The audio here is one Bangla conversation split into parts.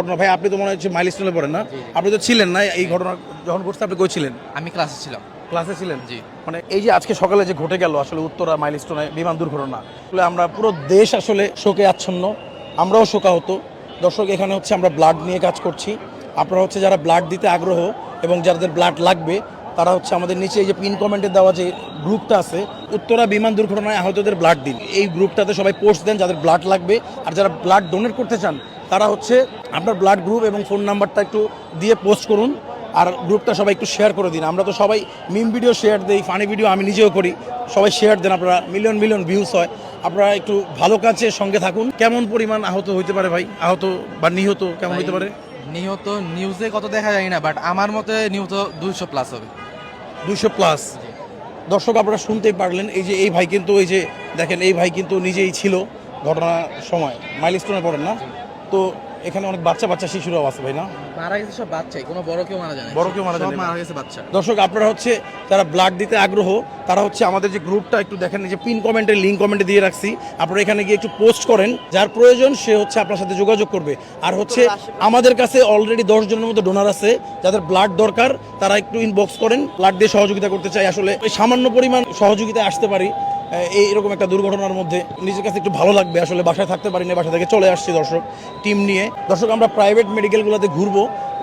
ঘটনা ভাই, আপনি তো মনে হচ্ছে মাইলস্টোনে পড়েন না? আপনি তো ছিলেন না এই ঘটনা যখন ঘটছে, আপনি কই ছিলেন? আমি ক্লাসে ছিলাম। ক্লাসে ছিলেন? জি। মানে এই যে আজকে সকালে যে ঘটে গেল আসলে উত্তরা মাইলস্টোনে বিমান দুর্ঘটনা, আসলে আমরা পুরো দেশ আসলে শোকে আচ্ছন্ন, আমরাও শোকাহত। দর্শক, এখানে হচ্ছে আমরা ব্লাড নিয়ে কাজ করছি। আপনারা হচ্ছে যারা ব্লাড দিতে আগ্রহ এবং যাদের ব্লাড লাগবে তারা হচ্ছে আমাদের নিচে এই যে পিন কমেন্টে দেওয়া যে গ্রুপটা আছে, উত্তরা বিমান দুর্ঘটনায় আহতদের ব্লাড দিন, এই গ্রুপটাতে সবাই পোস্ট দেন যাদের ব্লাড লাগবে। আর যারা ব্লাড ডোনেট করতে চান তারা হচ্ছে আপনার ব্লাড গ্রুপ এবং ফোন নাম্বারটা একটু দিয়ে পোস্ট করুন। আর গ্রুপটা সবাই একটু শেয়ার করে দিন। আমরা তো সবাই মিম ভিডিও শেয়ার দেই, ফানি ভিডিও আমি নিজেও করি, সবাই শেয়ার দেন। আপনারা মিলিয়ন মিলিয়ন ভিউজ হয়। আপনারা একটু ভালো কাজের সঙ্গে থাকুন। কেমন পরিমাণ আহত হইতে পারে ভাই? আহত বা নিহত কেমন হইতে পারে? নিহত নিউজে কত দেখা যায় না, বাট আমার মতে নিহত 200+ হবে। 200+। দর্শক, আপনারা শুনতেই পারলেন, এই যে এই ভাই কিন্তু, এই যে দেখেন, এই ভাই কিন্তু নিজেই ছিল ঘটনার সময়। মাইলস্টোনে পড়েন না? তো এখানে অনেক বাচ্চা বাচ্চা শিশুরাও আছে ভাই, না? মারা গেছে সব বাচ্চাই, কোনো বড় কেউ মারা যায় না। বড় কেউ মারা যায় না। মারা গেছে বাচ্চা। দর্শক, আপনারা হচ্ছে যারা ব্লাড দিতে আগ্রহ তারা হচ্ছে আমাদের যে গ্রুপটা একটু দেখেন, যে পিন কমেন্টের লিঙ্ক কমেন্টে দিয়ে রাখছি, আপনারা এখানে গিয়ে একটু পোস্ট করেন। যার প্রয়োজন সে হচ্ছে আপনার সাথে যোগাযোগ করবে। আর হচ্ছে আমাদের কাছে অলরেডি 10 জনের মতো ডোনার আছে, যাদের ব্লাড দরকার তারা একটু ইনবক্স করেন। ব্লাড দিয়ে সহযোগিতা করতে চাই। আসলে ওই সামান্য পরিমাণ সহযোগিতা আসতে পারি এইরকম একটা দুর্ঘটনার মধ্যে, নিজের কাছে একটু ভালো লাগবে। আসলে বাসায় থাকতে পারি না, বাসা থেকে চলে আসছি দর্শক টিম নিয়ে। দর্শক, আমরা প্রাইভেট মেডিকেলগুলোতে ঘুরবো,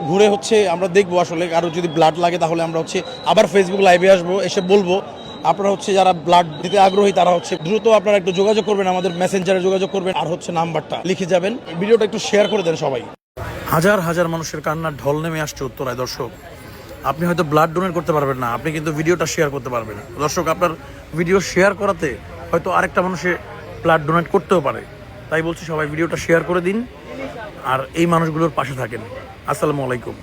ঘুরে হচ্ছে আমরা দেখবো আসলে কারো যদি ব্লাড লাগে তাহলে আমরা হচ্ছে আবার ফেসবুক লাইভে আসবো, এসে বলবো। আপনারা হচ্ছে যারা ব্লাড দিতে আগ্রহী তারা হচ্ছে দ্রুত আপনারা একটু যোগাযোগ করবেন, আমাদের মেসেঞ্জারে যোগাযোগ করবেন, আর হচ্ছে নাম্বারটা লিখে যাবেন। ভিডিওটা একটু শেয়ার করে দেন সবাই। হাজার হাজার মানুষের কান্নার ঢল নেমে আসছে উত্তরায়। দর্শক, আপনি হয়তো ব্লাড ডোনেট করতে পারবেন না, আপনি কিন্তু ভিডিওটা শেয়ার করতে পারবেন। দর্শক, আপনার ভিডিও শেয়ার করাতে হয়তো আরেকটা মানুষে ব্লাড ডোনেট করতেও পারে। তাই বলছি, সবাই ভিডিওটা শেয়ার করে দিন আর এই মানুষগুলোর পাশে থাকেন। আসসালামু আলাইকুম।